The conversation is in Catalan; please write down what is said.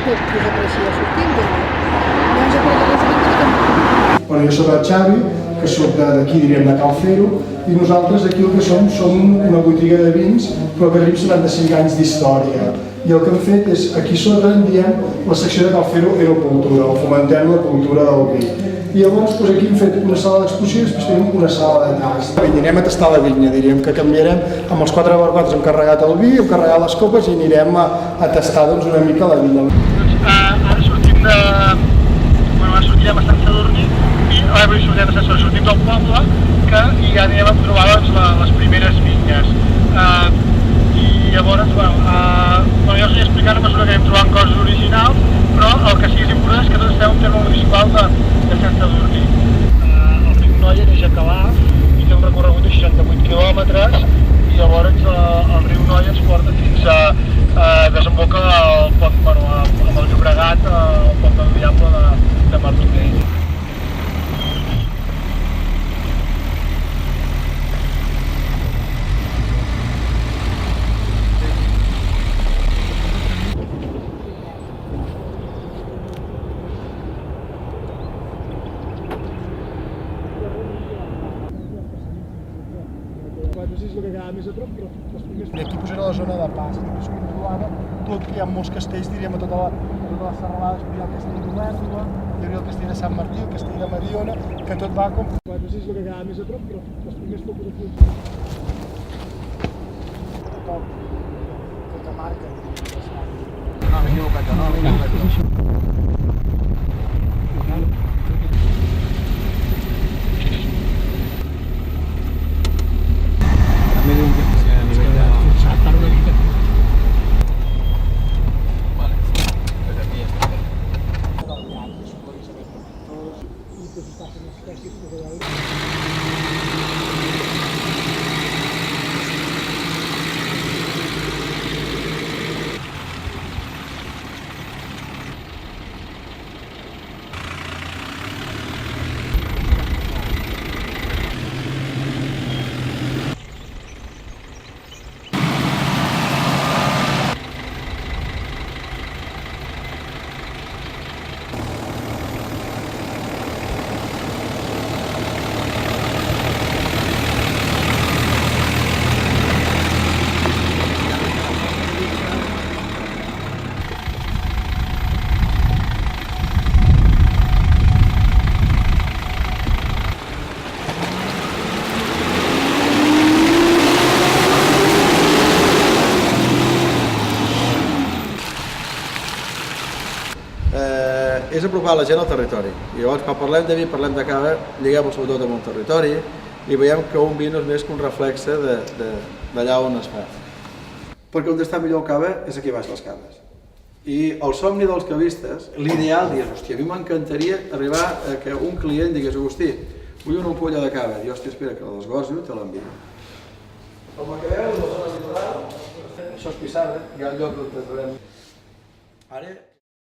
desapareixia sortint, llavors jo crec que pensament Bueno, jo soc el Xavi, que soc d'aquí, diríem, de Cal Fero, i nosaltres aquí el que som una botiga de vins, però que tenim 75 anys d'història. I el que hem fet és, aquí sota en diem la secció de Cal Fero Enocultura, o fomentem la cultura del vi. I llavors aquí hem fet una sala d'exposició i després tenim una sala de tast. Anirem a tastar la vinya, diríem que canviarem amb els 4x4 hem carregat el vi, hem carregat les copes i anirem a tastar una mica la vinya. Ara sortim de... Bueno, ara sortirem a Sant Sadurní i ara sortim del poble i ja anirem a trobar les primeres vinyes. I llavors, jo us vull explicar a mesura que anem trobant coses originals, però el que sí que és important és que tots estem en un terme municipal de Sant Sadurní. El riu Noia neix a Calaf i té un recorregut de 68 quilòmetres i llavors el riu Noia ens porta fins a desemboca amb el Llobregat, al pont del Diable de Martorell. I aquí posaré la zona de pas, després controlada, tot que hi ha molts castells, diríem, a tota la serralada, hi ha el castell d'Olèrdola, hi hauria el castell de Sant Martí, el castell de Mediona, que tot va com... 4 6 el que quedava més a prop, però els primers focus aquí. Catamarca. No, m'he equivocat, és apropar la gent al territori. I llavors, quan parlem de vi, parlem de cava, lliguem-ho sobretot amb el territori i veiem que un vi no és més que un reflexe d'allà on es fa. Perquè on està millor el cava és aquí baix les caves. I el somni dels cavistes, l'ideal és, hòstia, a mi m'encantaria arribar a que un client digués, Agustí, vull una ampolla de cava. I hòstia, espera, que l'esgorjo i te l'envio. Com que veu, la zona litoral, això és Pissarra, hi ha un lloc on trobem. Ara,